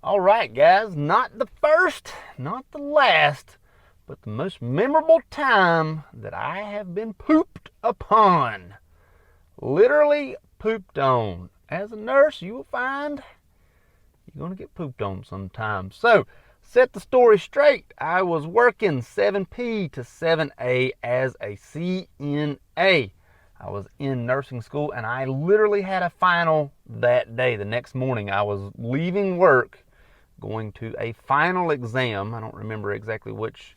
All right, guys, not the first, not the last, but the most memorable time that I have been pooped upon. Literally pooped on. As a nurse, you will find you're going to get pooped on sometimes. So, set the story straight. I was working 7P to 7A as a CNA. I was in nursing school and I literally had a final that day. The next morning, I was leaving work, going to a final exam. I don't remember exactly which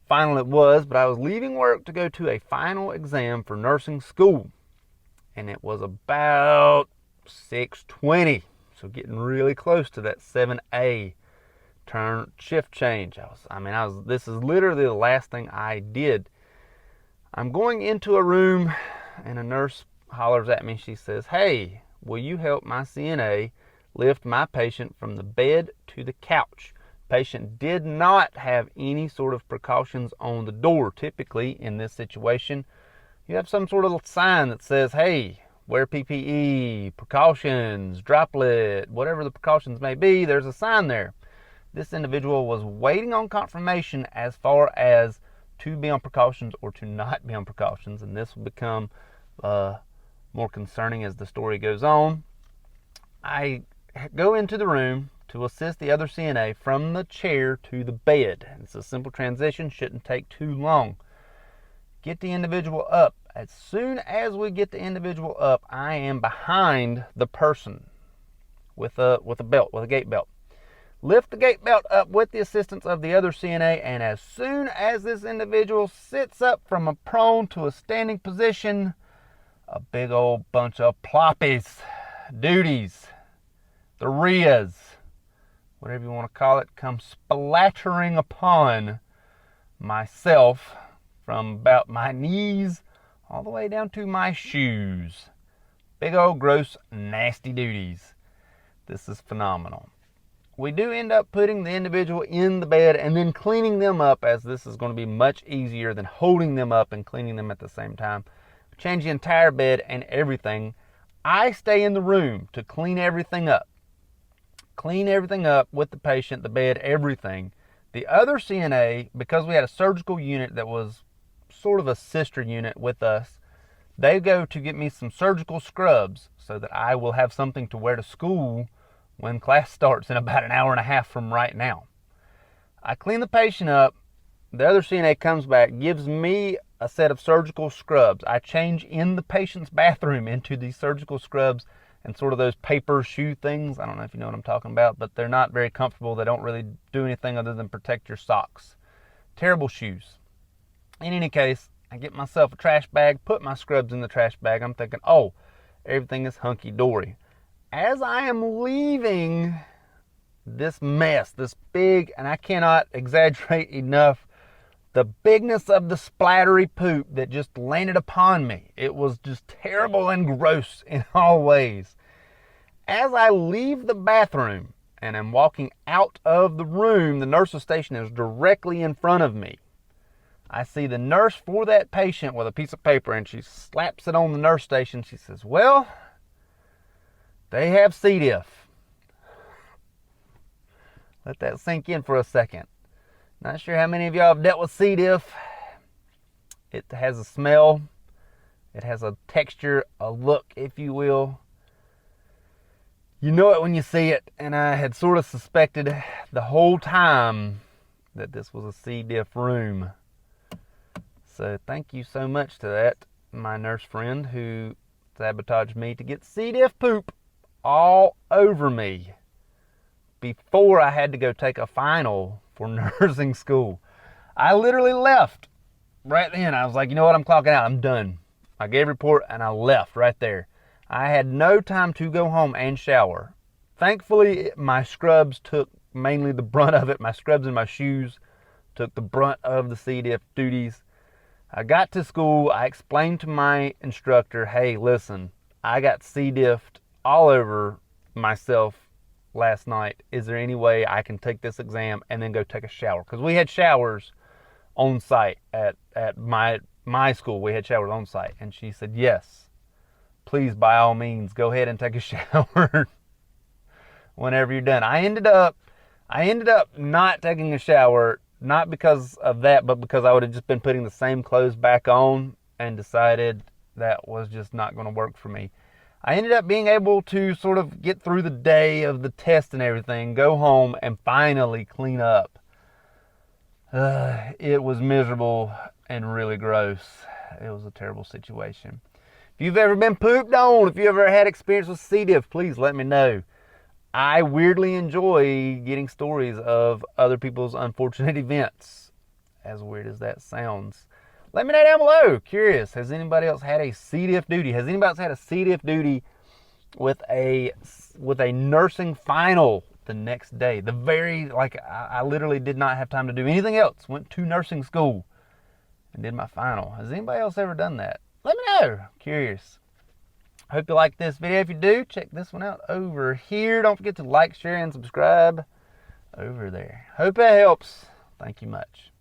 final it was, but I was leaving work to go to a final exam for nursing school. And it was about 6:20. So getting really close to that 7A turn shift change. This is literally the last thing I did. I'm going into a room and a nurse hollers at me. She says, "Hey, will you help my CNA lift my patient from the bed to the couch?" Patient did not have any sort of precautions on the door. Typically in this situation, you have some sort of sign that says, "Hey, wear PPE, precautions, droplet," whatever the precautions may be, there's a sign there. This individual was waiting on confirmation as far as to be on precautions or to not be on precautions, and this will become more concerning as the story goes on. I go into the room to assist the other CNA from the chair to the bed. It's a simple transition, shouldn't take too long. Get the individual up. As soon as we get the individual up, I am behind the person with a belt, with a gait belt. Lift the gait belt up with the assistance of the other CNA, and as soon as this individual sits up from a prone to a standing position, a big old bunch of ploppies, duties, the RIAs, whatever you want to call it, come splattering upon myself from about my knees all the way down to my shoes. Big old gross nasty duties. This is phenomenal. We do end up putting the individual in the bed and then cleaning them up, as this is going to be much easier than holding them up and cleaning them at the same time. Change the entire bed and everything. I stay in the room to clean everything up. Clean everything up with the patient, the bed, everything. The other CNA, because we had a surgical unit that was sort of a sister unit with us, they go to get me some surgical scrubs so that I will have something to wear to school when class starts in about an hour and a half from right now. I clean the patient up. The other CNA comes back, gives me a set of surgical scrubs. I change in the patient's bathroom into these surgical scrubs and sort of those paper shoe things. I don't know if you know what I'm talking about, but they're not very comfortable. They don't really do anything other than protect your socks. Terrible shoes. In any case, I get myself a trash bag, put my scrubs in the trash bag. I'm thinking, oh, everything is hunky-dory. As I am leaving this mess, this big, and I cannot exaggerate enough, the bigness of the splattery poop that just landed upon me. It was just terrible and gross in all ways. As I leave the bathroom and I'm walking out of the room, the nurse's station is directly in front of me. I see the nurse for that patient with a piece of paper, and she slaps it on the nurse station. She says, "Well, they have C. diff." Let that sink in for a second. Not sure how many of y'all have dealt with C. diff. It has a smell. It has a texture, a look, if you will. You know it when you see it, and I had sort of suspected the whole time that this was a C. diff room. So thank you so much to that, my nurse friend who sabotaged me to get C. diff poop all over me before I had to go take a final for nursing school. I literally left right then. I was like, you know what, I'm clocking out. I'm done. I gave a report and I left right there. I had no time to go home and shower. Thankfully, my scrubs took mainly the brunt of it. My scrubs and my shoes took the brunt of the C. diff duties. I got to school. I explained to my instructor, "Hey, listen, I got C. diffed all over myself last night. Is there any way I can take this exam and then go take a shower?" Because we had showers on site at my school. We had showers on site. And she said, "Yes, please, by all means, go ahead and take a shower." whenever you're done. I ended up not taking a shower, not because of that, but because I would have just been putting the same clothes back on and decided that was just not going to work for me. I ended up being able to sort of get through the day of the test and everything, go home, and finally clean up. It was miserable and really gross. It was a terrible situation. If you've ever been pooped on, if you ever had experience with C. diff, please let me know. I weirdly enjoy getting stories of other people's unfortunate events, as weird as that sounds. Let me know down below. Curious, has anybody else had a C. diff duty? Has anybody else had a C. diff duty with a nursing final the next day? I literally did not have time to do anything else. Went to nursing school and did my final. Has anybody else ever done that? Let me know. Curious. Hope you like this video. If you do, check this one out over here. Don't forget to like, share, and subscribe over there. Hope that helps. Thank you much.